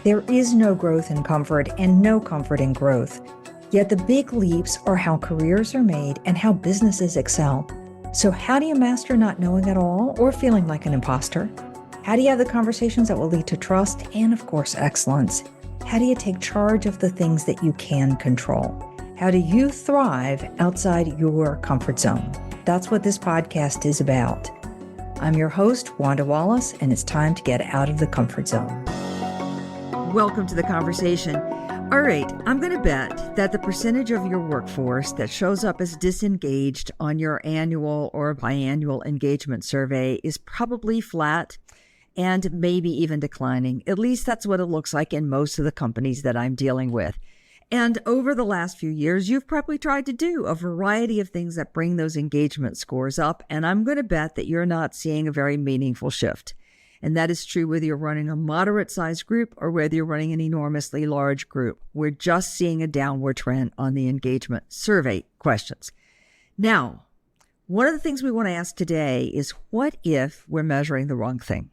There is no growth in comfort and no comfort in growth. Yet the big leaps are how careers are made and how businesses excel. So how do you master not knowing at all or feeling like an imposter? How do you have the conversations that will lead to trust and, of course, excellence? How do you take charge of the things that you can control? How do you thrive outside your comfort zone? That's what this podcast is about. I'm your host, Wanda Wallace, and it's time to get out of the comfort zone. Welcome to the conversation. All right, I'm going to bet that the percentage of your workforce that shows up as disengaged on your annual or biannual engagement survey is probably flat and maybe even declining. At least that's what it looks like in most of the companies that I'm dealing with. And over the last few years, you've probably tried to do a variety of things that bring those engagement scores up, and I'm going to bet that you're not seeing a very meaningful shift. And that is true whether you're running a moderate-sized group or whether you're running an enormously large group. We're just seeing a downward trend on the engagement survey questions. Now, one of the things we want to ask today is, what if we're measuring the wrong thing?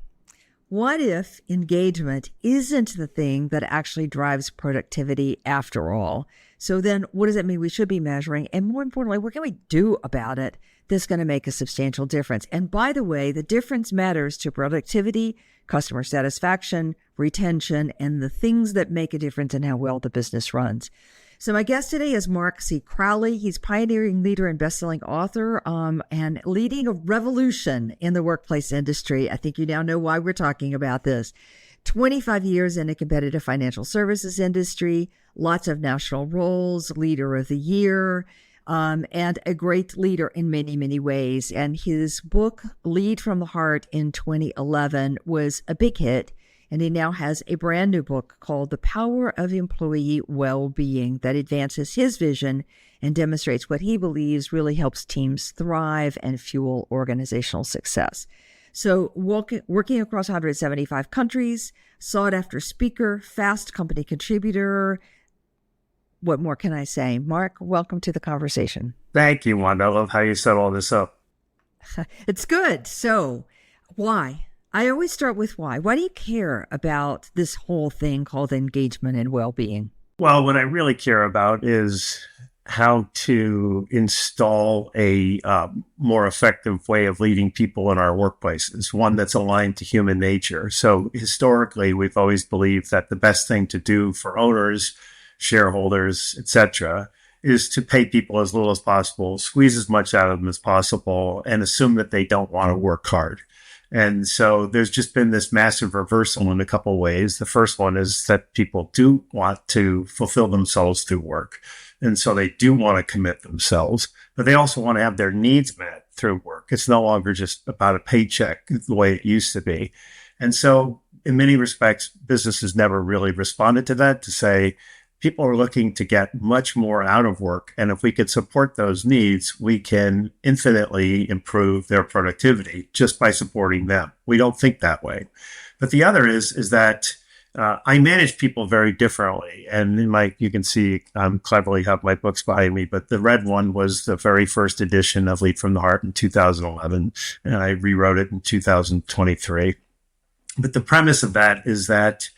What if engagement isn't the thing that actually drives productivity after all? So then what does that mean we should be measuring? And more importantly, what can we do about it that's going to make a substantial difference? And by the way, the difference matters to productivity, customer satisfaction, retention, and the things that make a difference in how well the business runs. So my guest today is Mark C. Crowley. He's pioneering leader and best-selling author and leading a revolution in the workplace industry. I think you now know why we're talking about this. 25 years in a competitive financial services industry, lots of national roles, leader of the year, and a great leader in many, many ways. And his book, Lead from the Heart, in 2011 was a big hit. And he now has a brand new book called The Power of Employee Well-Being that advances his vision and demonstrates what he believes really helps teams thrive and fuel organizational success. So working across 175 countries, sought-after speaker, fast company contributor. What more can I say? Mark, welcome to the conversation. Thank you, Wanda. I love how you set all this up. It's good. So why? I always start with why. Why do you care about this whole thing called engagement and well-being? Well, what I really care about is how to install a more effective way of leading people in our workplaces, one that's aligned to human nature. So historically, we've always believed that the best thing to do for owners, shareholders, etc., is to pay people as little as possible, squeeze as much out of them as possible, and assume that they don't want to work hard. And so there's just been this massive reversal in a couple of ways. The first one is that people do want to fulfill themselves through work. And so they do want to commit themselves, but they also want to have their needs met through work. It's no longer just about a paycheck the way it used to be. And so in many respects, businesses never really responded to that, to say, people are looking to get much more out of work. And if we could support those needs, we can infinitely improve their productivity just by supporting them. We don't think that way. But the other is that I manage people very differently. And you can see I'm cleverly have my books behind me, but the red one was the very first edition of Lead from the Heart in 2011. And I rewrote it in 2023. But the premise of that is that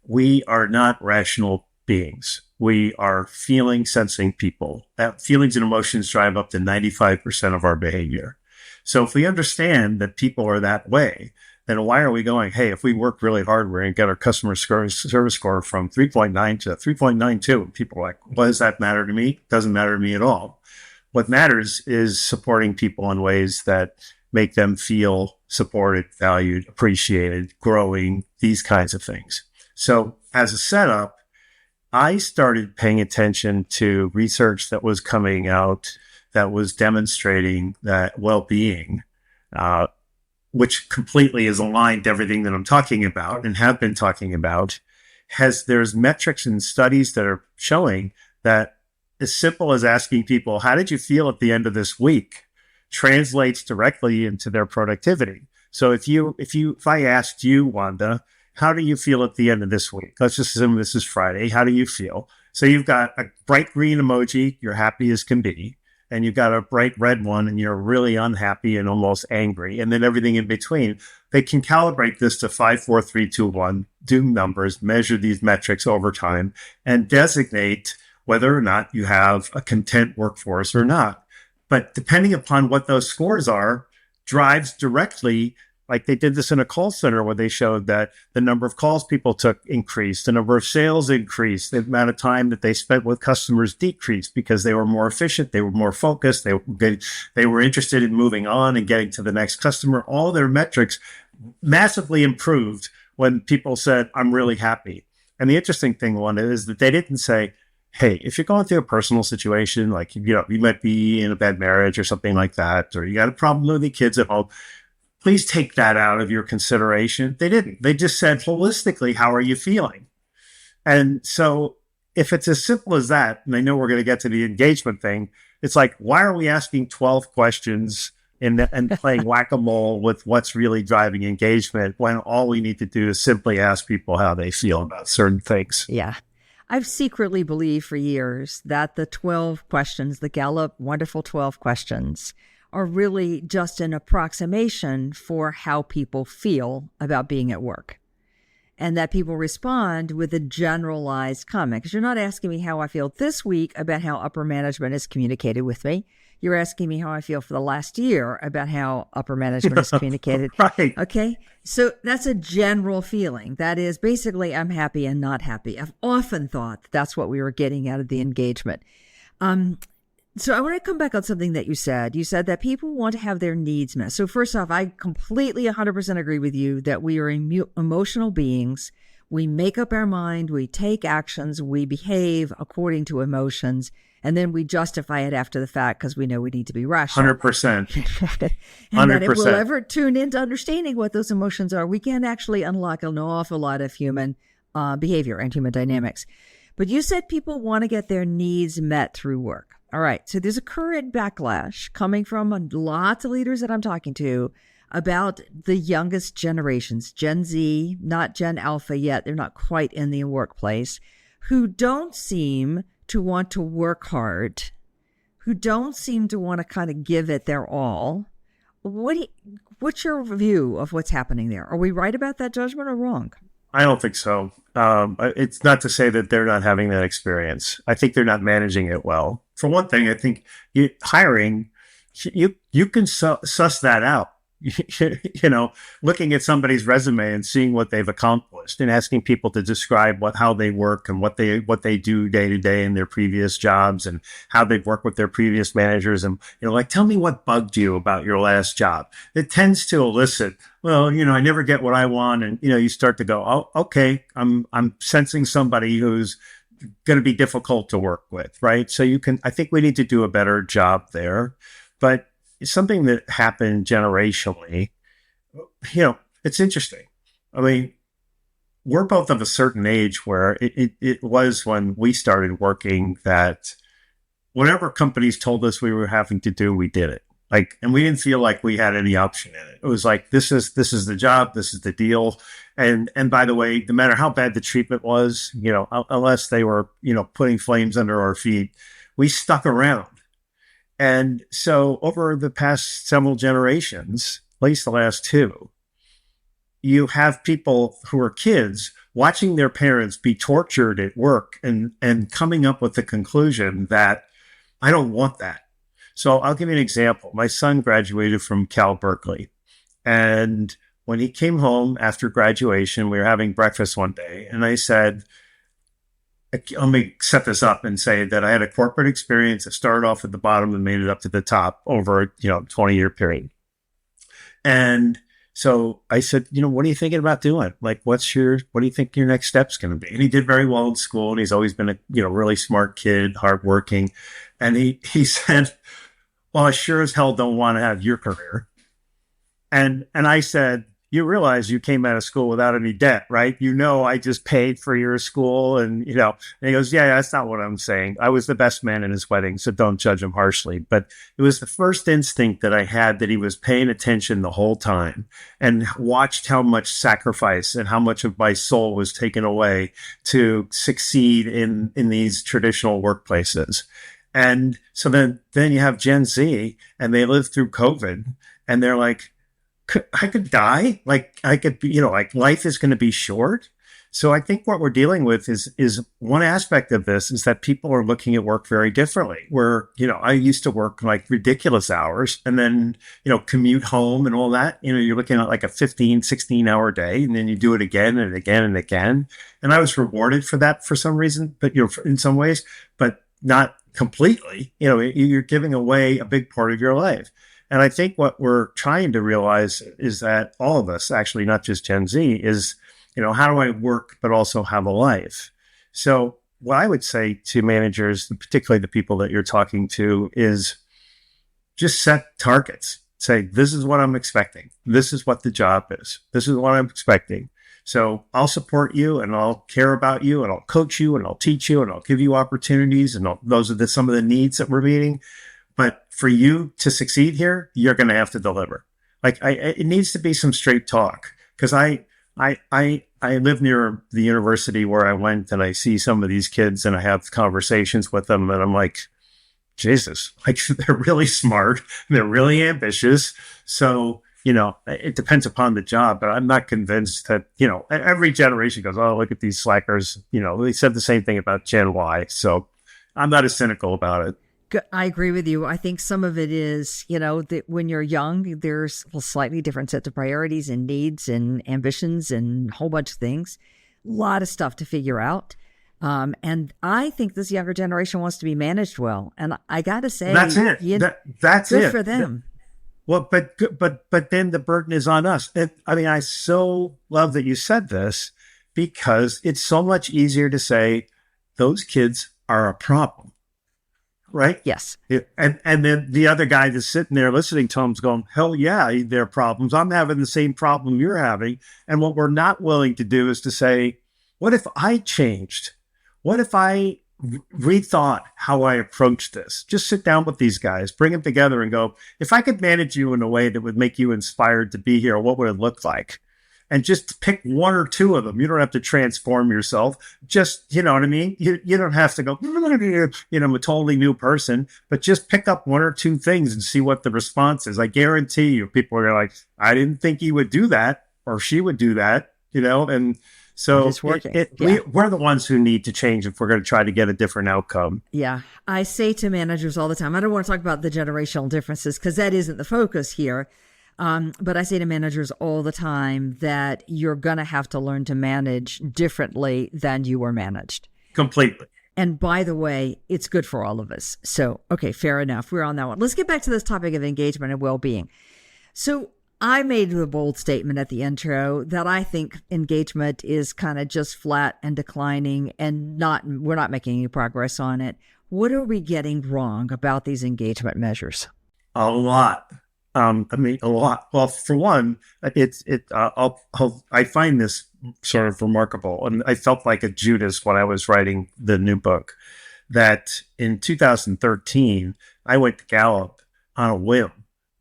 we are not rational beings. We are sensing people. Feelings and emotions drive up to 95% of our behavior. So if we understand that people are that way, then why are we going, hey, if we work really hard, we're going to get our customer service score from 3.9 to 3.92. People are like, what does that matter to me? It doesn't matter to me at all. What matters is supporting people in ways that make them feel supported, valued, appreciated, growing, these kinds of things. So as a setup, I started paying attention to research that was coming out that was demonstrating that well-being, which completely is aligned to everything that I'm talking about and have been talking about, there's metrics and studies that are showing that as simple as asking people, how did you feel at the end of this week, translates directly into their productivity. So if I asked you, Wanda, how do you feel at the end of this week? Let's just assume this is Friday. How do you feel? So you've got a bright green emoji. You're happy as can be. and you've got a bright red one and you're really unhappy and almost angry, and then everything in between. They can calibrate this to 5, 4, 3, 2, 1, do numbers, measure these metrics over time, and designate whether or not you have a content workforce or not. But depending upon what those scores are, drives directly, like they did this in a call center where they showed that the number of calls people took increased, the number of sales increased, the amount of time that they spent with customers decreased because they were more efficient, they were more focused, they were interested in moving on and getting to the next customer. All their metrics massively improved when people said, I'm really happy. And the interesting thing, Wanda, is that they didn't say, hey, if you're going through a personal situation, like, you might be in a bad marriage or something like that, or you got a problem with the kids at home, please take that out of your consideration. They didn't. They just said, holistically, how are you feeling? And so if it's as simple as that, and I know we're going to get to the engagement thing, it's like, why are we asking 12 questions and playing whack-a-mole with what's really driving engagement when all we need to do is simply ask people how they feel about certain things? Yeah. I've secretly believed for years that the 12 questions, the Gallup wonderful 12 questions, are really just an approximation for how people feel about being at work. And that people respond with a generalized comment. Because you're not asking me how I feel this week about how upper management has communicated with me. You're asking me how I feel for the last year about how upper management has communicated. Right. Okay. So that's a general feeling. That is basically, I'm happy and not happy. I've often thought that's what we were getting out of the engagement. So I want to come back on something that you said. You said that people want to have their needs met. So first off, I completely 100% agree with you that we are emotional beings. We make up our mind, we take actions, we behave according to emotions, and then we justify it after the fact because we know we need to be rational. 100%. And that if we'll ever tune into understanding what those emotions are, we can actually unlock an awful lot of human behavior and human dynamics. But you said people want to get their needs met through work. All right. So there's a current backlash coming from lots of leaders that I'm talking to about the youngest generations, Gen Z, not Gen Alpha yet. They're not quite in the workplace, who don't seem to want to work hard, who don't seem to want to kind of give it their all. What's your view of what's happening there? Are we right about that judgment or wrong? I don't think so. It's not to say that they're not having that experience. I think they're not managing it well. For one thing, I think hiring, you can suss that out. Looking at somebody's resume and seeing what they've accomplished and asking people to describe how they work and what they do day to day in their previous jobs and how they've worked with their previous managers. And, tell me what bugged you about your last job. It tends to elicit, well, I never get what I want. And, you start to go, oh, okay, I'm sensing somebody who's going to be difficult to work with. Right. So I think we need to do a better job there, but it's something that happened generationally. It's interesting. I mean, we're both of a certain age where it was when we started working that whatever companies told us we were having to do, we did it. And we didn't feel like we had any option in it. It was like, this is the job, this is the deal. And by the way, no matter how bad the treatment was, unless they were, putting flames under our feet, we stuck around. And so over the past several generations, at least the last two, you have people who are kids watching their parents be tortured at work and coming up with the conclusion that I don't want that. So I'll give you an example. My son graduated from Cal Berkeley. And when he came home after graduation, we were having breakfast one day. And I said, let me set this up and say that I had a corporate experience that started off at the bottom and made it up to the top over a 20-year period. And so I said, what are you thinking about doing? What do you think your next step's going to be? And he did very well in school, and he's always been a really smart kid, hardworking. And he said, well, I sure as hell don't want to have your career. And I said, you realize you came out of school without any debt, right? I just paid for your school. And he goes, yeah, that's not what I'm saying. I was the best man in his wedding, so don't judge him harshly. But it was the first instinct that I had that he was paying attention the whole time and watched how much sacrifice and how much of my soul was taken away to succeed in these traditional workplaces. And so then you have Gen Z, and they live through COVID, and they're like, I could die. Like I could be, like life is going to be short. So I think what we're dealing with is one aspect of this is that people are looking at work very differently. Where, I used to work like ridiculous hours and then, commute home and all that. You're looking at like a 15, 16-hour day, and then you do it again and again and again. And I was rewarded for that for some reason, but in some ways, but not completely. You're giving away a big part of your life. And I think what we're trying to realize is that all of us, actually, not just Gen Z, is, how do I work, but also have a life? So what I would say to managers, particularly the people that you're talking to, is just set targets. Say, this is what I'm expecting. This is what the job is. This is what I'm expecting. So I'll support you, and I'll care about you, and I'll coach you, and I'll teach you, and I'll give you opportunities. And those are some of the needs that we're meeting. But for you to succeed here, you're going to have to deliver. Like it needs to be some straight talk, because I live near the university where I went, and I see some of these kids, and I have conversations with them, and I'm like, Jesus, like they're really smart, they're really ambitious. So, it depends upon the job, but I'm not convinced that, every generation goes, oh, look at these slackers. They said the same thing about Gen Y. So I'm not as cynical about it. I agree with you. I think some of it is, that when you're young, there's a slightly different sets of priorities and needs and ambitions and a whole bunch of things. A lot of stuff to figure out. And I think this younger generation wants to be managed well. And I got to say, that's it. That's good it for them. Well, but then the burden is on us. I so love that you said this, because it's so much easier to say those kids are a problem. Right? Yes. And then the other guy that's sitting there listening to him's going, hell yeah, they're problems. I'm having the same problem you're having. And what we're not willing to do is to say, what if I changed? What if I rethought how I approach this? Just sit down with these guys, bring them together and go, if I could manage you in a way that would make you inspired to be here, what would it look like? And just pick one or two of them. You don't have to transform yourself. Just, you know what I mean? You don't have to go, I'm a totally new person, but just pick up one or two things and see what the response is. I guarantee you, people are like, I didn't think he would do that, or she would do that, and so we're the ones who need to change if we're going to try to get a different outcome. Yeah. I say to managers all the time, I don't want to talk about the generational differences because that isn't the focus here. But I say to managers all the time that you're going to have to learn to manage differently than you were managed. Completely. And by the way, it's good for all of us. So, okay, fair enough. We're on that one. Let's get back to this topic of engagement and well-being. So I made the bold statement at the intro that I think engagement is kind of just flat and declining, and we're not making any progress on it. What are we getting wrong about these engagement measures? A lot. A lot. Well, for one, I find this sort of remarkable, and I felt like a Judas when I was writing the new book, that in 2013, I went to Gallup on a whim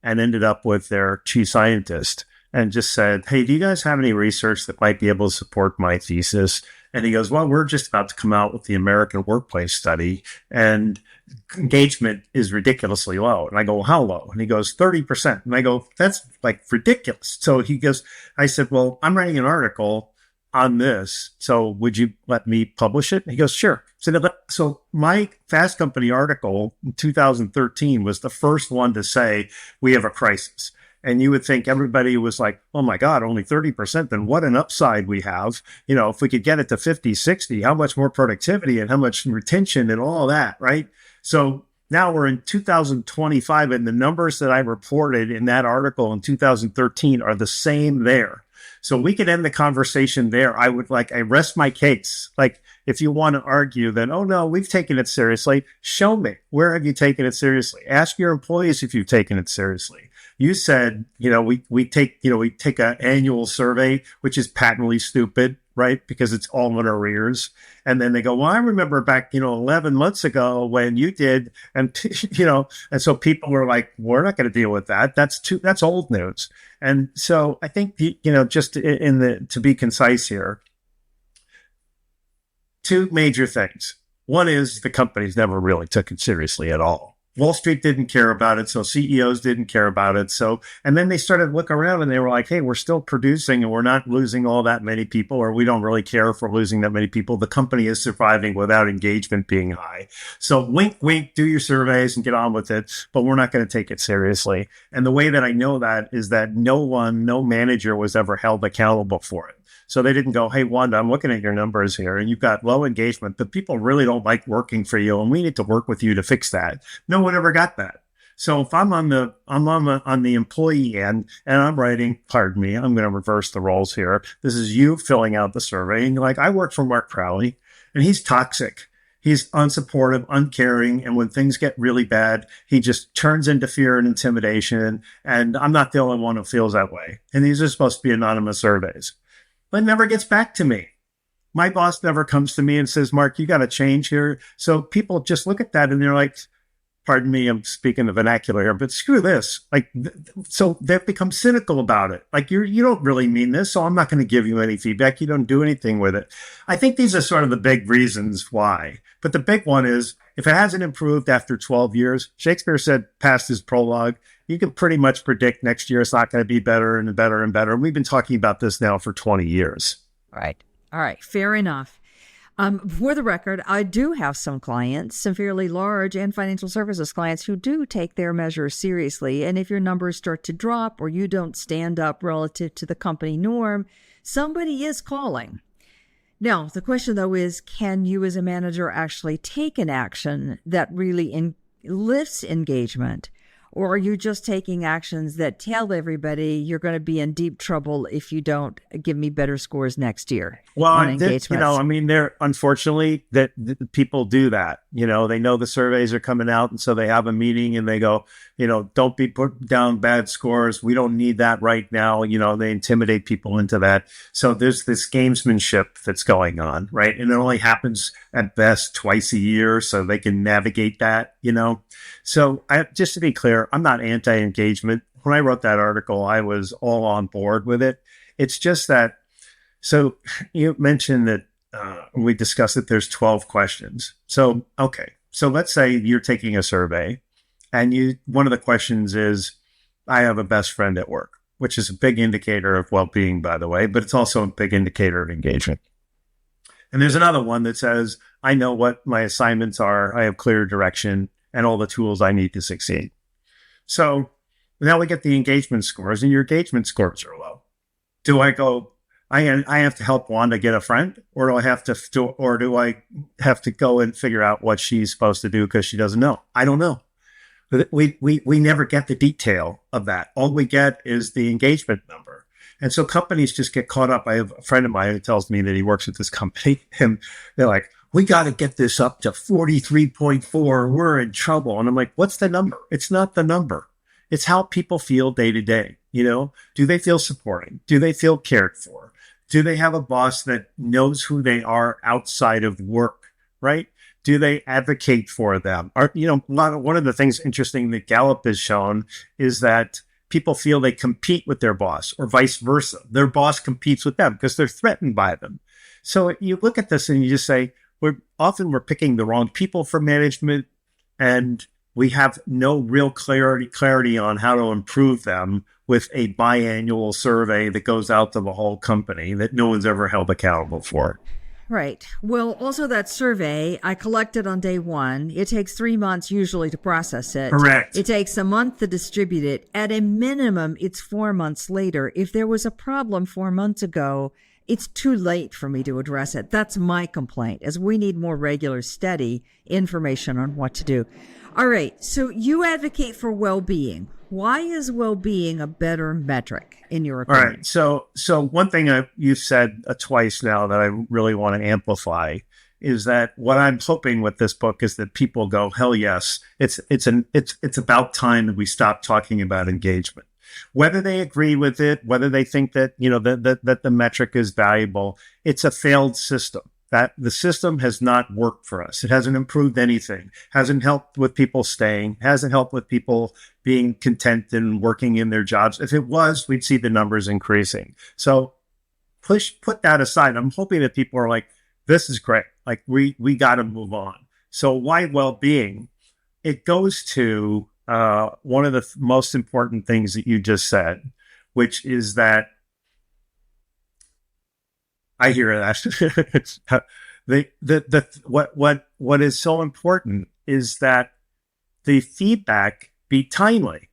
and ended up with their chief scientist and just said, hey, do you guys have any research that might be able to support my thesis? And he goes, well, we're just about to come out with the American Workplace Study, and engagement is ridiculously low. And I go, well, how low? And he goes, 30%. And I go, that's like ridiculous. So he goes, I said, well, I'm writing an article on this, so would you let me publish it? And he goes, sure. So my Fast Company article in 2013 was the first one to say we have a crisis. And you would think everybody was like, oh my God, only 30%, then what an upside we have. If we could get it to 50, 60, how much more productivity and how much retention and all that, right? So now we're in 2025, and the numbers that I reported in that article in 2013 are the same there. So we could end the conversation there. I rest my case. Like, if you want to argue, then, oh no, we've taken it seriously. Show me. Where have you taken it seriously? Ask your employees if you've taken it seriously. You said, we take an annual survey, which is patently stupid, right? Because it's all in arrears. And then they go, well, I remember back, 11 months ago when you did, and, and so people were like, we're not going to deal with that. That's old news. And so I think, just to be concise here, two major things. One is the companies never really took it seriously at all. Wall Street didn't care about it, so CEOs didn't care about it. So, and then they started to look around and they were like, hey, we're still producing and we're not losing all that many people, or we don't really care if we're losing that many people. The company is surviving without engagement being high. So wink, wink, do your surveys and get on with it, but we're not going to take it seriously. And the way that I know that is that no manager was ever held accountable for it. So they didn't go, hey, Wanda, I'm looking at your numbers here and you've got low engagement, but people really don't like working for you and we need to work with you to fix that. No one ever got that. So if I'm on the employee end and I'm writing, pardon me, I'm going to reverse the roles here. This is you filling out the survey and you're like, I work for Mark Crowley and he's toxic. He's unsupportive, uncaring. And when things get really bad, he just turns into fear and intimidation. And I'm not the only one who feels that way. And these are supposed to be anonymous surveys. But never gets back to me. My boss never comes to me and says, Mark, you got to change here. So people just look at that and they're like, pardon me, I'm speaking the vernacular here, but screw this. Like, so they've become cynical about it. Like, you don't really mean this, so I'm not going to give you any feedback. You don't do anything with it. I think these are sort of the big reasons why. But the big one is, if it hasn't improved after 12 years, Shakespeare said past his prologue, you can pretty much predict next year it's not going to be better and better and better. And we've been talking about this now for 20 years. Right. All right. Fair enough. For the record, I do have some clients, some fairly large and financial services clients who do take their measures seriously. And if your numbers start to drop or you don't stand up relative to the company norm, somebody is calling. Now, the question, though, is can you as a manager actually take an action that really lifts engagement? Or are you just taking actions that tell everybody you're going to be in deep trouble if you don't give me better scores next year? Well, unfortunately, that people do that. They know the surveys are coming out, and so they have a meeting and they go, don't be put down bad scores. We don't need that right now. They intimidate people into that. So there's this gamesmanship that's going on, right? And it only happens at best twice a year, so they can navigate that, So just to be clear, I'm not anti-engagement. When I wrote that article, I was all on board with it. It's just that, so you mentioned that we discussed that there's 12 questions. So, okay. So let's say you're taking a survey and one of the questions is, I have a best friend at work, which is a big indicator of well-being, by the way, but it's also a big indicator of engagement. And there's another one that says, I know what my assignments are. I have clear direction and all the tools I need to succeed. So now we get the engagement scores, and your engagement scores are low. Do I go, I have to help Wanda get a friend, or do I have to go and figure out what she's supposed to do because she doesn't know? I don't know. We never get the detail of that. All we get is the engagement number. And so companies just get caught up. I have a friend of mine who tells me that he works at this company, and they're like, we got to get this up to 43.4. We're in trouble. And I'm like, what's the number? It's not the number. It's how people feel day to day. Do they feel supporting? Do they feel cared for? Do they have a boss that knows who they are outside of work, right? Do they advocate for them? One of the things interesting that Gallup has shown is that people feel they compete with their boss, or vice versa. Their boss competes with them because they're threatened by them. So you look at this and you just say, we're picking the wrong people for management, and we have no real clarity on how to improve them with a biannual survey that goes out to the whole company that no one's ever held accountable for. Right. Well, also that survey, I collected on day one. It takes 3 months usually to process it. Correct. It takes a month to distribute it. At a minimum, it's 4 months later. If there was a problem 4 months ago, it's too late for me to address it. That's my complaint, as we need more regular, steady information on what to do. All right. So you advocate for well-being. Why is well-being a better metric in your opinion? All right. So one thing you've said twice now that I really want to amplify is that what I'm hoping with this book is that people go, hell yes, it's about time that we stop talking about engagement. Whether they agree with it, whether they think that, that the metric is valuable, it's a failed system. That the system has not worked for us. It hasn't improved anything, hasn't helped with people staying, hasn't helped with people being content and working in their jobs. If it was, we'd see the numbers increasing. So put that aside. I'm hoping that people are like, this is great. Like we got to move on. So why well-being? It goes to one of the most important things that you just said, which is that I hear that. What is so important is that the feedback be timely.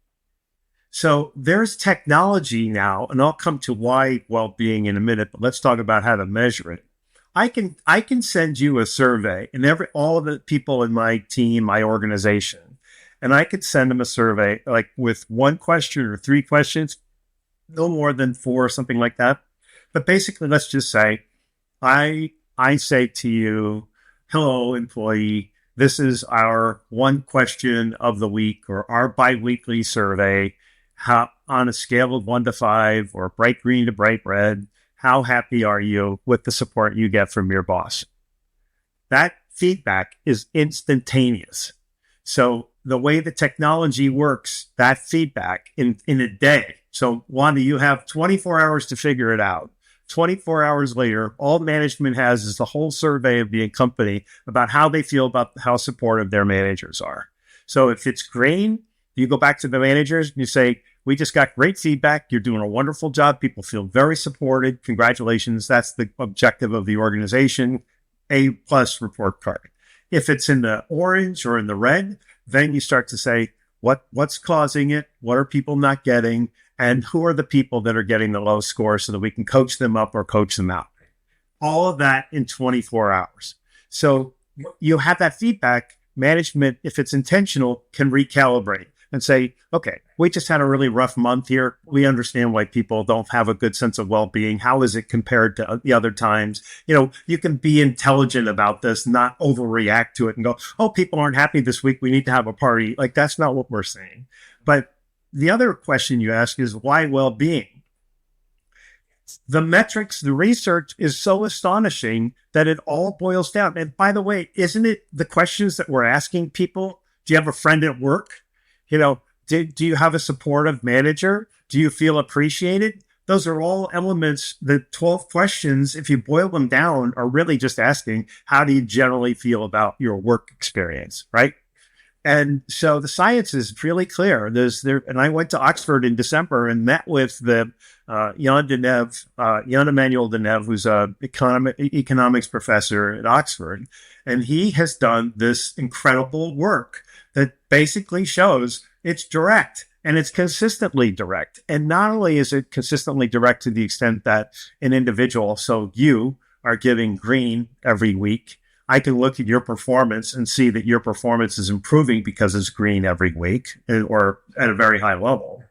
So there's technology now, and I'll come to why well-being in a minute, but let's talk about how to measure it. I can send you a survey, and all of the people in my team, my organization, and I could send them a survey like with one question or 3 questions, no more than 4, something like that. But basically, let's just say I say to you, hello, employee, this is our one question of the week or our biweekly survey. How, on a scale of 1 to 5 or bright green to bright red, how happy are you with the support you get from your boss? That feedback is instantaneous. So the way the technology works, that feedback in a day. So Wanda, you have 24 hours to figure it out. 24 hours later, all management has is the whole survey of the company about how they feel about how supportive their managers are. So if it's green, you go back to the managers and you say, we just got great feedback. You're doing a wonderful job. People feel very supported. Congratulations. That's the objective of the organization. A+ report card. If it's in the orange or in the red, then you start to say, what's causing it? What are people not getting? And who are the people that are getting the low score so that we can coach them up or coach them out? All of that in 24 hours. So you have that feedback. Management, if it's intentional, can recalibrate and say, okay, we just had a really rough month here. We understand why people don't have a good sense of well-being. How is it compared to the other times? You can be intelligent about this, not overreact to it and go, oh, people aren't happy this week. We need to have a party. Like, that's not what we're saying. But the other question you ask is why well-being? The metrics, the research is so astonishing that it all boils down. And by the way, isn't it the questions that we're asking people? Do you have a friend at work? Do you have a supportive manager? Do you feel appreciated? Those are all elements. The 12 questions, if you boil them down, are really just asking, how do you generally feel about your work experience, right? And so the science is really clear. And I went to Oxford in December and met with the Jan Emmanuel Deneuve, who's an economics professor at Oxford. And he has done this incredible work that basically shows it's direct and it's consistently direct. And not only is it consistently direct to the extent that an individual, so you are giving green every week, I can look at your performance and see that your performance is improving because it's green every week or at a very high level.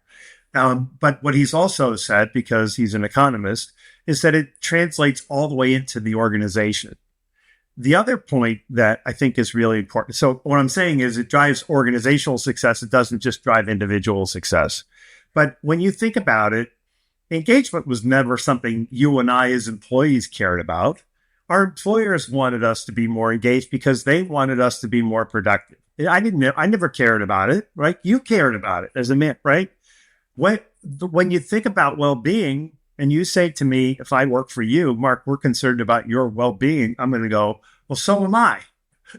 But what he's also said, because he's an economist, is that it translates all the way into the organization. The other point that I think is really important. So what I'm saying is it drives organizational success. It doesn't just drive individual success. But when you think about it, engagement was never something you and I as employees cared about. Our employers wanted us to be more engaged because they wanted us to be more productive. I never cared about it, right? You cared about it as a man, right? When you think about well-being and you say to me, if I work for you, Mark, we're concerned about your well-being, I'm going to go, well, so am I.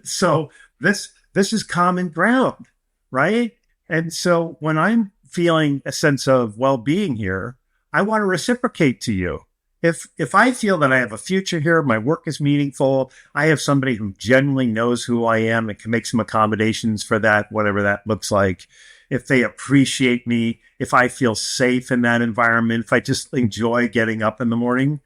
So this is common ground, right? And so when I'm feeling a sense of well-being here, I want to reciprocate to you. If I feel that I have a future here, my work is meaningful, I have somebody who genuinely knows who I am and can make some accommodations for that, whatever that looks like. If they appreciate me, if I feel safe in that environment, if I just enjoy getting up in the morning,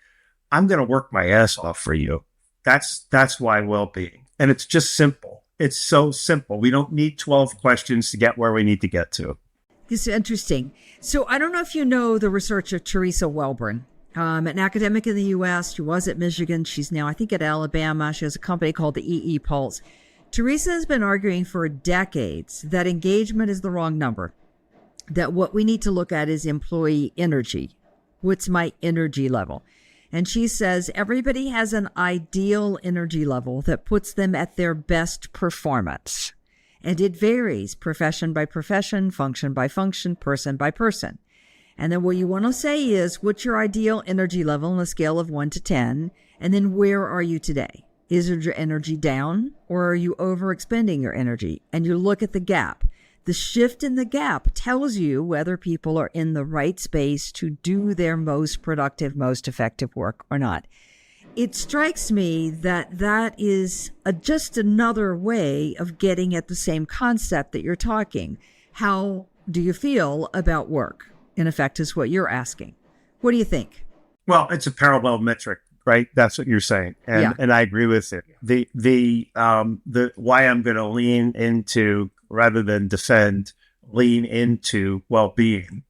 I'm going to work my ass off for you. That's why well-being. And it's just simple. It's so simple. We don't need 12 questions to get where we need to get to. This is interesting. So I don't know if you know the research of Teresa Welburn. An academic in the U.S. She was at Michigan. She's now, I think, at Alabama. She has a company called the EE Pulse. Teresa has been arguing for decades that engagement is the wrong number, that what we need to look at is employee energy. What's my energy level? And she says everybody has an ideal energy level that puts them at their best performance. And it varies profession by profession, function by function, person by person. And then what you want to say is, what's your ideal energy level on a scale of 1 to 10? And then where are you today? Is your energy down, or are you overexpending your energy? And you look at the gap. The shift in the gap tells you whether people are in the right space to do their most productive, most effective work or not. It strikes me that that is just another way of getting at the same concept that you're talking. How do you feel about work? In effect, is what you're asking. What do you think? Well, it's a parallel metric, right? That's what you're saying, and I agree with it. The why I'm going to lean into rather than defend, lean into well-being,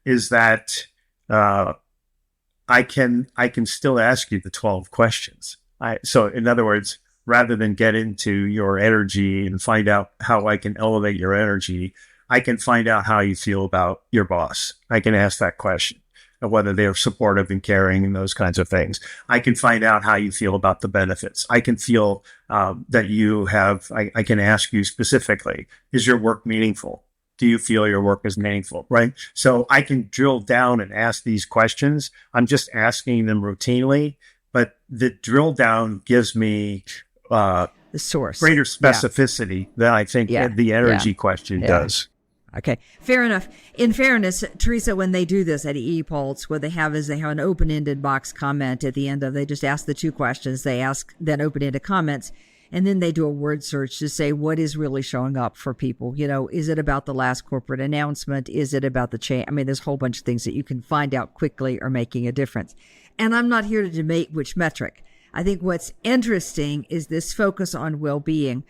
is that I can still ask you the 12 questions. So in other words, rather than get into your energy and find out how I can elevate your energy, I can find out how you feel about your boss. I can ask that question of whether they're supportive and caring and those kinds of things. I can find out how you feel about the benefits. I can feel that you have, I can ask you specifically, is your work meaningful? Do you feel your work is meaningful, right? So I can drill down and ask these questions. I'm just asking them routinely, but the drill down gives me the source, greater specificity than I think the energy question does. Okay, fair enough. In fairness, Teresa, when they do this at ePulse, what they have is they have an open-ended box comment at the end of, they just ask the two questions. They ask then open-ended comments, and then they do a word search to say what is really showing up for people. You know, is it about the last corporate announcement? Is it about the change? I mean, there's a whole bunch of things that you can find out quickly are making a difference. And I'm not here to debate which metric. I think what's interesting is this focus on well-being.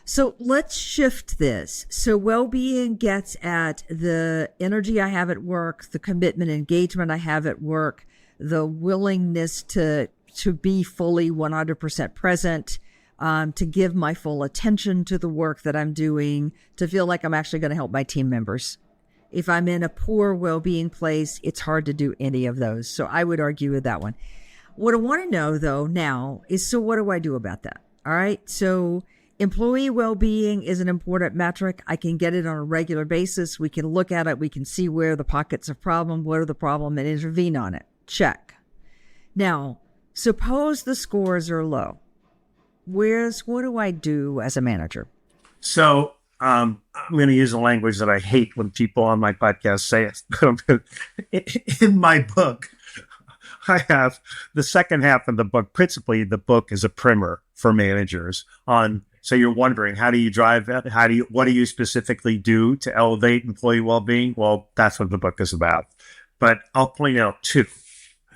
So let's shift this. So well-being gets at the energy I have at work, the commitment, engagement I have at work, the willingness to be fully 100% present, to give my full attention to the work that I'm doing, to feel like I'm actually going to help my team members. If I'm in a poor well-being place, it's hard to do any of those. So I would argue with that one. What I want to know, though, now is, so what do I do about that? All right. So employee well-being is an important metric. I can get it on a regular basis. We can look at it. We can see where the pockets of problem, what are the problem, and intervene on it. Check. Now, suppose the scores are low. What do I do as a manager? So I'm going to use a language that I hate when people on my podcast say it. In my book, I have the second half of the book. Principally, the book is a primer for managers on. So you're wondering, how do you drive that? What do you specifically do to elevate employee well-being? Well, that's what the book is about. But I'll point out two.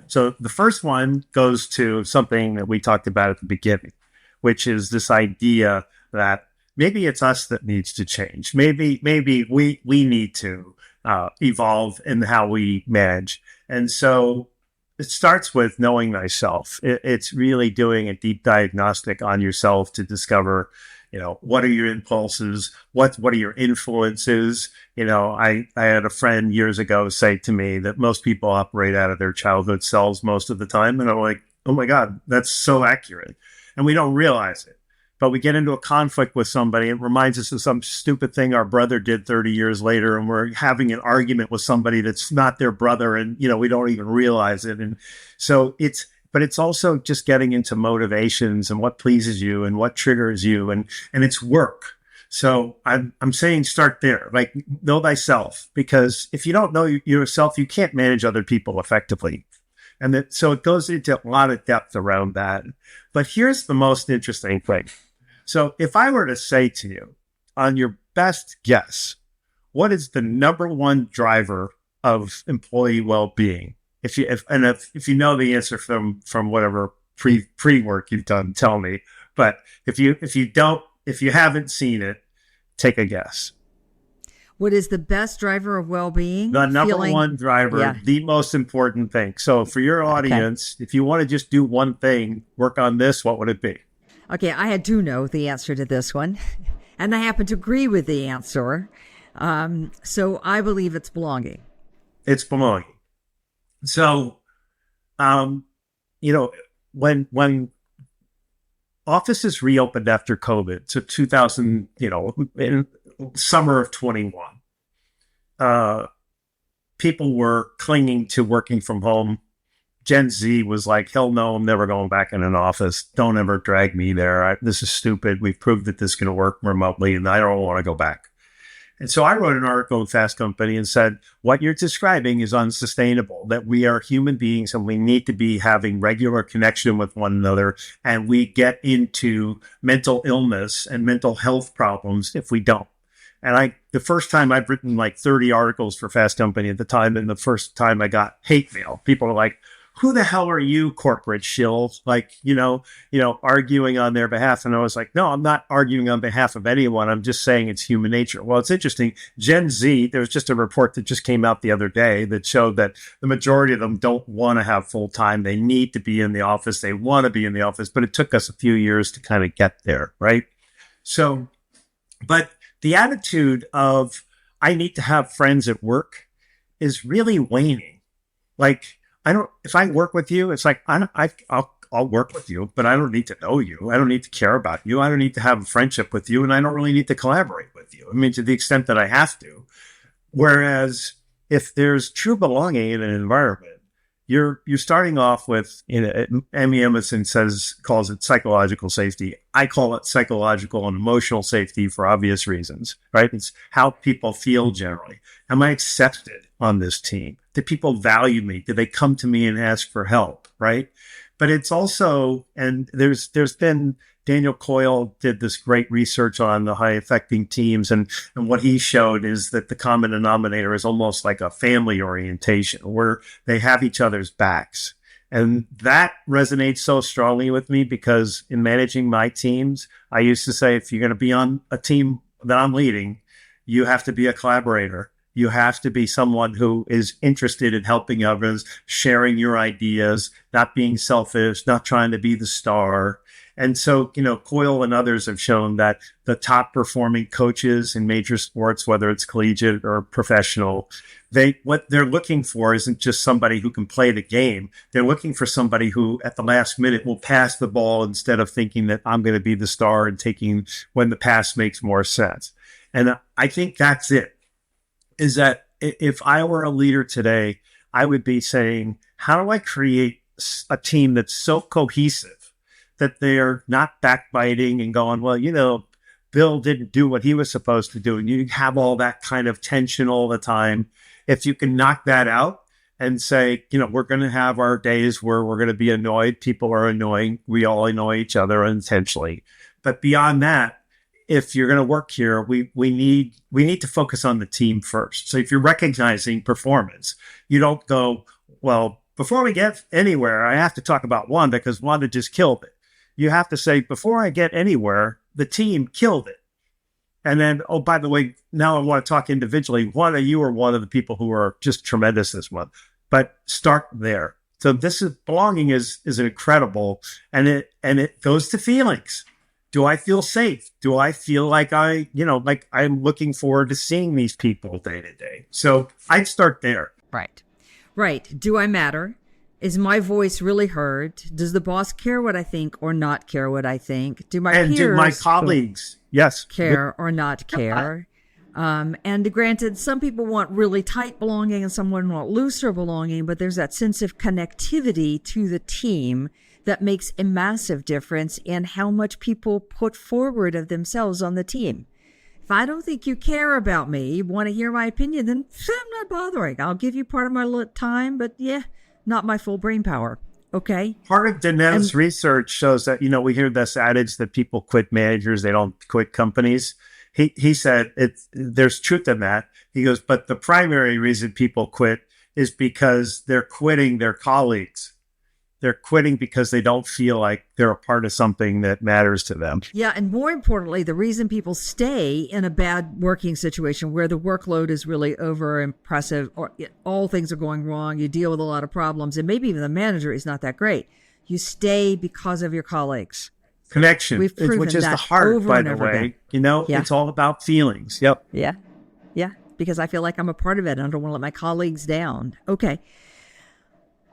So the first one goes to something that we talked about at the beginning, which is this idea that maybe it's us that needs to change. Maybe we need to evolve in how we manage. And so it starts with knowing thyself. It's really doing a deep diagnostic on yourself to discover, what are your impulses? What are your influences? I had a friend years ago say to me that most people operate out of their childhood selves most of the time. And I'm like, oh my God, that's so accurate. And we don't realize it. But we get into a conflict with somebody. It reminds us of some stupid thing our brother did 30 years later. And we're having an argument with somebody that's not their brother. And, we don't even realize it. And so it's also just getting into motivations and what pleases you and what triggers you. And it's work. So I'm saying start there, like know thyself, because if you don't know yourself, you can't manage other people effectively. And so it goes into a lot of depth around that. But here's the most interesting thing. So if I were to say to you, on your best guess, what is the number one driver of employee well-being? If you know the answer from whatever pre-work you've done, tell me. But if you haven't seen it, take a guess. What is the best driver of well-being? The number one driver, the most important thing. So for your audience, if you want to just do one thing, work on this, what would it be? Okay, I do know the answer to this one, and I happen to agree with the answer. So I believe it's belonging. It's belonging. So, when offices reopened after COVID, so 2000, in summer of 21, people were clinging to working from home. Gen Z was like, hell no, I'm never going back in an office. Don't ever drag me there. This is stupid. We've proved that this can work remotely, and I don't want to go back. And so I wrote an article in Fast Company and said, what you're describing is unsustainable, that we are human beings and we need to be having regular connection with one another. And we get into mental illness and mental health problems if we don't. And the first time I'd written like 30 articles for Fast Company at the time, and the first time I got hate mail. People were like, who the hell are you, corporate shill? Like, arguing on their behalf. And I was like, no, I'm not arguing on behalf of anyone. I'm just saying it's human nature. Well, it's interesting. Gen Z, there was just a report that just came out the other day that showed that the majority of them don't want to have full time. They need to be in the office. They want to be in the office, but it took us a few years to kind of get there, right? So, but the attitude of I need to have friends at work is really waning. Like, if I work with you, it's like, I'll work with you, but I don't need to know you. I don't need to care about you. I don't need to have a friendship with you. And I don't really need to collaborate with you. I mean, to the extent that I have to. Whereas if there's true belonging in an environment, you're starting off with, Amy Emerson calls it psychological safety. I call it psychological and emotional safety for obvious reasons, right? It's how people feel generally. Am I accepted on this team? Do people value me? Do they come to me and ask for help, right? But it's also, and there's been, Daniel Coyle did this great research on the high affecting teams. And what he showed is that the common denominator is almost like a family orientation where they have each other's backs. And that resonates so strongly with me because in managing my teams, I used to say, if you're going to be on a team that I'm leading, you have to be a collaborator. You have to be someone who is interested in helping others, sharing your ideas, not being selfish, not trying to be the star. And so, Coyle and others have shown that the top performing coaches in major sports, whether it's collegiate or professional, what they're looking for isn't just somebody who can play the game. They're looking for somebody who at the last minute will pass the ball instead of thinking that I'm going to be the star and taking when the pass makes more sense. And I think that's it, is that if I were a leader today, I would be saying, how do I create a team that's so cohesive that they're not backbiting and going, well, Bill didn't do what he was supposed to do. And you have all that kind of tension all the time. If you can knock that out and say, we're going to have our days where we're going to be annoyed. People are annoying. We all annoy each other intentionally. But beyond that, if you're going to work here, we need to focus on the team first. So if you're recognizing performance, you don't go, well, before we get anywhere, I have to talk about Wanda because Wanda just killed it. You have to say, before I get anywhere, the team killed it. And then, oh, by the way, now I want to talk individually. Wanda, you are one of the people who are just tremendous this month. But start there. So belonging is incredible. And it goes to feelings. Do I feel safe? Do I feel like I'm looking forward to seeing these people day to day? So I'd start there. Right. Do I matter? Is my voice really heard? Does the boss care what I think or not care what I think? Do my colleagues, care or not care? And granted, some people want really tight belonging and some want looser belonging, but there's that sense of connectivity to the team that makes a massive difference in how much people put forward of themselves on the team. If I don't think you care about me, you want to hear my opinion, then I'm not bothering. I'll give you part of my time, but not my full brain power. Okay. Part of Danette's research shows that, we hear this adage that people quit managers, they don't quit companies. He said there's truth in that. He goes, but the primary reason people quit is because they're quitting their colleagues. They're quitting because they don't feel like they're a part of something that matters to them. Yeah, and more importantly, the reason people stay in a bad working situation where the workload is really over impressive or all things are going wrong, you deal with a lot of problems, and maybe even the manager is not that great. You stay because of your colleagues. Connection, which is the heart, by the way. It's all about feelings. Yep. Yeah, because I feel like I'm a part of it and I don't want to let my colleagues down. Okay.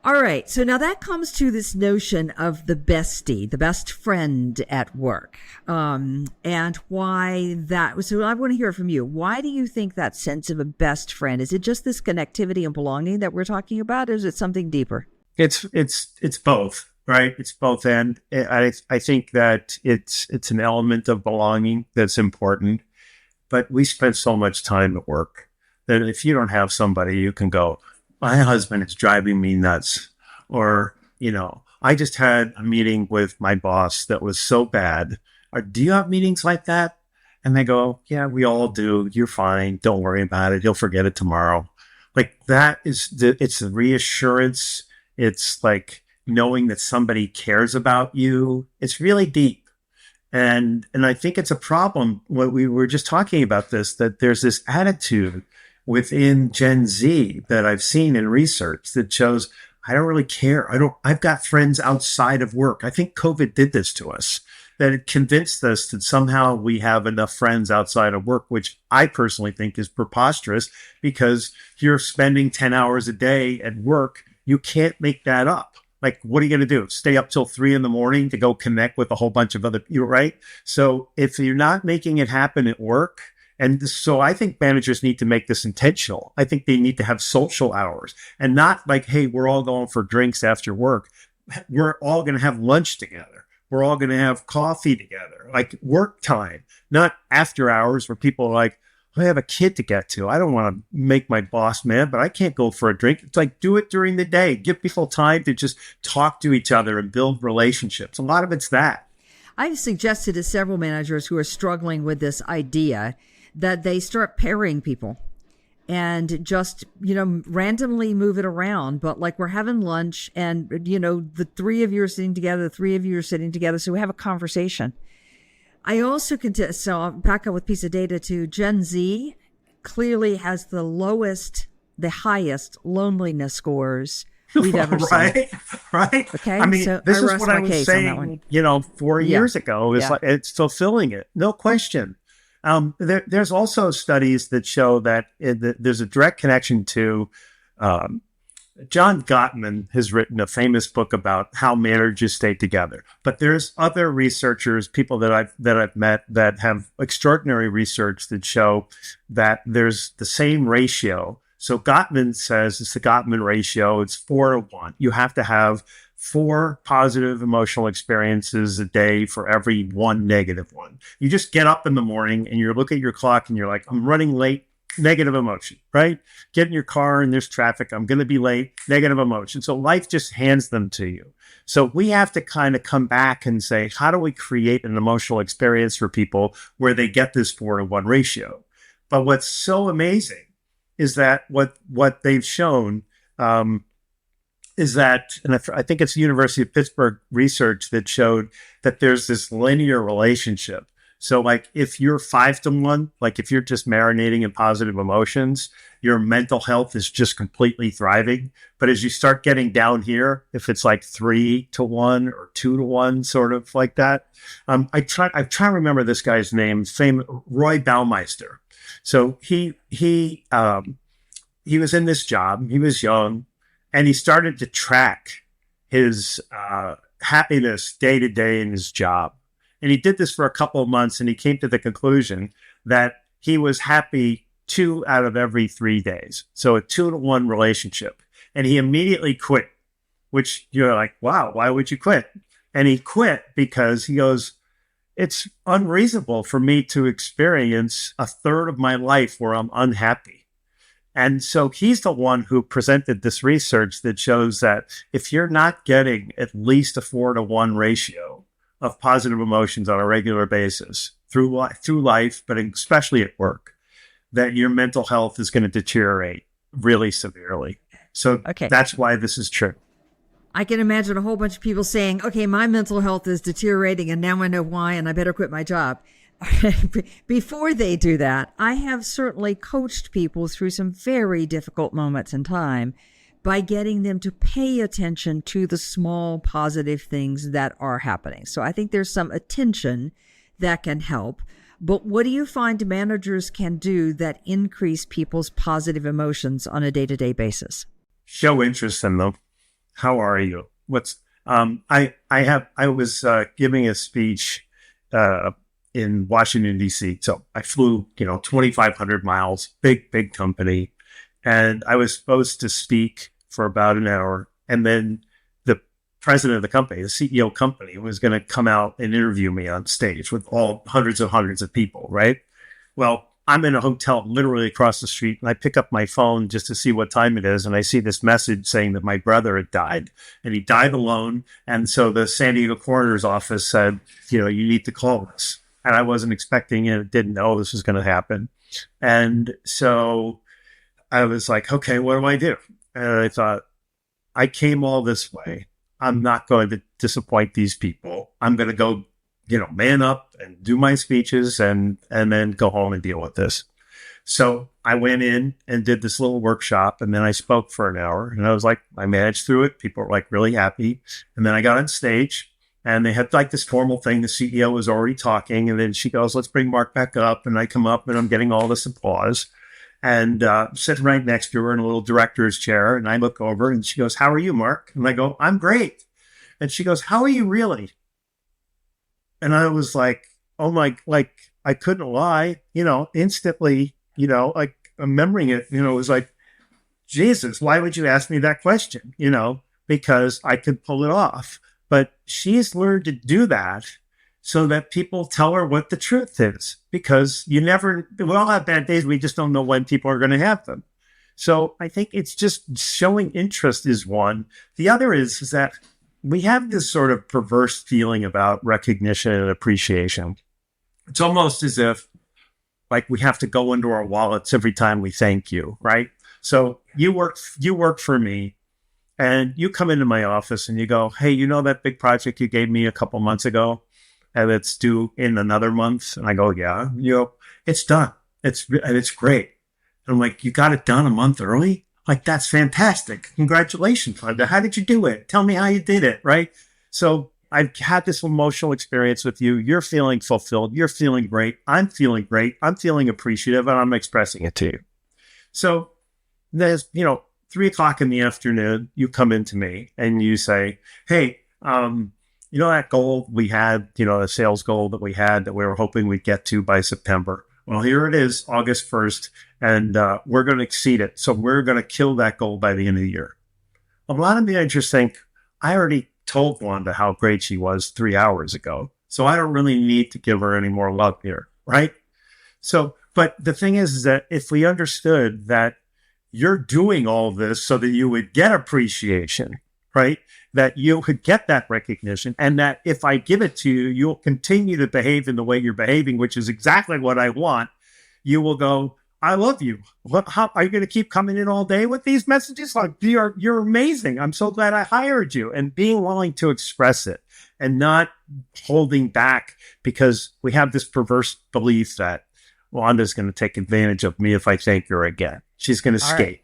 All right. So now that comes to this notion of the bestie, the best friend at work, and why that. So I want to hear from you. Why do you think that sense of a best friend? Is it just this connectivity and belonging that we're talking about? Or is it something deeper? It's both, right? It's both, and I think that it's an element of belonging that's important. But we spend so much time at work that if you don't have somebody, you can go, my husband is driving me nuts, or I just had a meeting with my boss that was so bad. Or, do you have meetings like that? And they go, yeah, we all do. You're fine. Don't worry about it. You'll forget it tomorrow. Like that it's the reassurance. It's like knowing that somebody cares about you. It's really deep. And I think it's a problem. What we were just talking about that there's this attitude within Gen Z that I've seen in research that shows, I don't really care. I've got friends outside of work. I think COVID did this to us, that it convinced us that somehow we have enough friends outside of work, which I personally think is preposterous, because you're spending 10 hours a day at work. You can't make that up. Like, what are you going to do? Stay up till 3 a.m. to go connect with a whole bunch of other people, right? So if you're not making it happen at work, and so I think managers need to make this intentional. I think they need to have social hours, and not like, hey, we're all going for drinks after work. We're all going to have lunch together. We're all going to have coffee together, like work time, not after hours where people are like, I have a kid to get to. I don't want to make my boss mad, but I can't go for a drink. It's like, do it during the day. Give people time to just talk to each other and build relationships. A lot of it's that. I've suggested to several managers who are struggling with this idea that they start pairing people and just, randomly move it around. But like, we're having lunch and, the 3 of you are sitting together, the 3 of you are sitting together. So we have a conversation. I also so I'll back up with a piece of data too. Gen Z clearly has the highest loneliness scores we've ever seen. Right. Okay. I mean, so this is what I was saying, 4 years ago. Like, it's fulfilling it. No question. There's also studies that show that there's a direct connection to, John Gottman has written a famous book about how managers stay together. But there's other researchers, people that I've met that have extraordinary research that show that there's the same ratio. So Gottman says it's the Gottman ratio. It's 4-1. You have to have 4 positive emotional experiences a day for every 1 negative one. You just get up in the morning and you look at your clock and you're like, I'm running late. Negative emotion, right? Get in your car and there's traffic. I'm going to be late. Negative emotion. So life just hands them to you. So we have to kind of come back and say, how do we create an emotional experience for people where they get this 4-1 ratio? But what's so amazing is that what they've shown is that, and I think it's the University of Pittsburgh research that showed that there's this linear relationship. So like if you're 5-1, like if you're just marinating in positive emotions, your mental health is just completely thriving. But as you start getting down here, if it's like 3-1 or 2-1, sort of like that, I try to remember this guy's name, Roy Baumeister. So he was in this job. He was young, and he started to track his happiness day to day in his job. And he did this for a couple of months, and he came to the conclusion that he was happy 2 out of every 3 days. So a 2-1 relationship. And he immediately quit, which you're like, wow, why would you quit? And he quit because he goes, it's unreasonable for me to experience a third of my life where I'm unhappy. And so he's the one who presented this research that shows that if you're not getting at least a 4-1 ratio of positive emotions on a regular basis through life, but especially at work, that your mental health is going to deteriorate really severely. So That's why this is true. I can imagine a whole bunch of people saying, okay, my mental health is deteriorating and now I know why and I better quit my job. Before they do that, I have certainly coached people through some very difficult moments in time by getting them to pay attention to the small positive things that are happening. So I think there's some attention that can help. But what do you find managers can do that increase people's positive emotions on a day-to-day basis? Show interest in them. How are you? I was giving a speech in Washington, D.C. So I flew, 2,500 miles, big company. And I was supposed to speak for about an hour. And then president of the company, the CEO company, was going to come out and interview me on stage with all hundreds of people, right? Well, I'm in a hotel literally across the street, and I pick up my phone just to see what time it is, and I see this message saying that my brother had died, and he died alone. And so the San Diego coroner's office said, you need to call us. And I wasn't expecting it, didn't know this was going to happen. And so I was like, okay, what do I do? And I thought, I came all this way. I'm not going to disappoint these people. I'm going to go man up and do my speeches and then go home and deal with this. So I went in and did this little workshop, and then I spoke for an hour, and I managed through it. People were like really happy. And then I got on stage, and they had like this formal thing. The CEO was already talking, and then she goes, let's bring Mark back up. And I come up, and I'm getting all this applause, and sitting right next to her in a little director's chair. And I look over, and she goes, how are you, Mark? And I go, I'm great. And she goes, how are you really? And I was like, oh my, I couldn't lie, instantly, remembering it, it was like, Jesus, why would you ask me that question? Because I could pull it off. But she's learned to do that so that people tell her what the truth is, because we all have bad days. We just don't know when people are going to have them. So I think it's just showing interest is one. The other is that we have this sort of perverse feeling about recognition and appreciation. It's almost as if we have to go into our wallets every time we thank you, right? So you work for me, and you come into my office and you go, hey, that big project you gave me a couple months ago, and it's due in another month? And I go, yeah. It's done. It's great. And I'm like, you got it done a month early? That's fantastic. Congratulations, Wanda. How did you do it? Tell me how you did it, right? So I've had this emotional experience with you. You're feeling fulfilled. You're feeling great. I'm feeling great. I'm feeling appreciative, and I'm expressing it to you. So there's, 3:00 in the afternoon, you come into me and you say, hey, that goal we had, the sales goal that we had that we were hoping we'd get to by September. Well, here it is, August 1st, and we're going to exceed it. So we're going to kill that goal by the end of the year. A lot of managers think, I already told Wanda how great she was 3 hours ago, so I don't really need to give her any more love here, right? So, but the thing is that if we understood that you're doing all of this so that you would get appreciation, right? That you could get that recognition, and that if I give it to you, you'll continue to behave in the way you're behaving, which is exactly what I want. You will go, I love you. How are you going to keep coming in all day with these messages? You're amazing. I'm so glad I hired you. And being willing to express it and not holding back, because we have this perverse belief that Wanda's going to take advantage of me if I thank her again. She's going to skate. Right.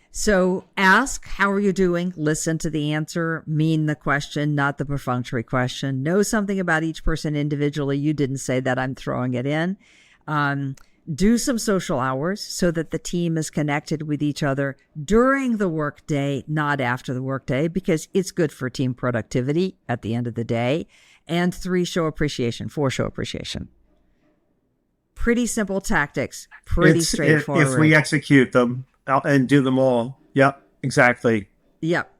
So ask, how are you doing? Listen to the answer, mean the question, not the perfunctory question. Know something about each person individually. You didn't say that, I'm throwing it in. Do some social hours so that the team is connected with each other during the workday, not after the workday, because it's good for team productivity at the end of the day. And 4, show appreciation. Pretty simple tactics, pretty straightforward. If we execute them and do them all. Yep, exactly. Yep.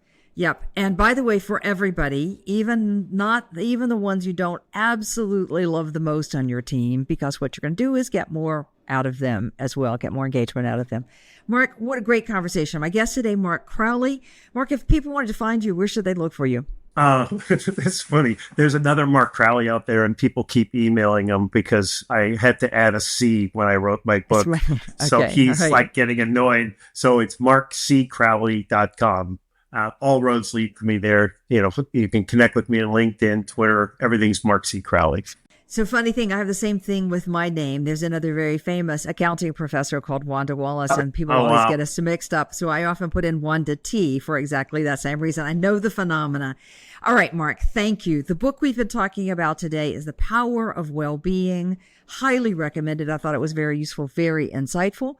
And by the way, for everybody, even the ones you don't absolutely love the most on your team, because what you're going to do is get more out of them as well, get more engagement out of them. Mark, what a great conversation. My guest today, Mark Crowley. Mark, if people wanted to find you, where should they look for you? It's funny. There's another Mark Crowley out there, and people keep emailing him because I had to add a C when I wrote my book. Right. Okay. So he's getting annoyed. So it's markccrowley.com. All roads lead to me there. You can connect with me on LinkedIn, Twitter. Everything's Mark C. Crowley. So funny thing, I have the same thing with my name. There's another very famous accounting professor called Wanda Wallace, and people always get us mixed up. So I often put in Wanda T for exactly that same reason. I know the phenomena. All right, Mark, thank you. The book we've been talking about today is The Power of Well-Being. Highly recommended. I thought it was very useful, very insightful.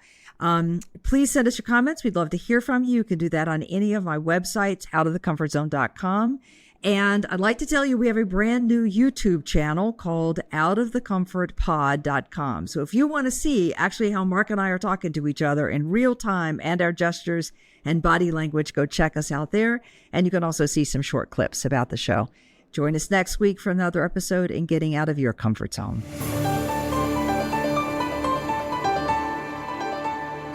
Please send us your comments. We'd love to hear from you. You can do that on any of my websites, outofthecomfortzone.com And I'd like to tell you we have a brand new YouTube channel called outofthecomfortpod.com. So if you want to see actually how Mark and I are talking to each other in real time and our gestures and body language, go check us out there. And you can also see some short clips about the show. Join us next week for another episode in Getting Out of Your Comfort Zone.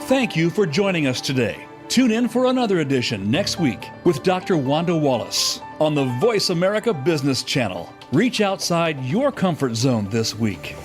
Thank you for joining us today. Tune in for another edition next week with Dr. Wanda Wallace on the Voice America Business Channel. Reach outside your comfort zone this week.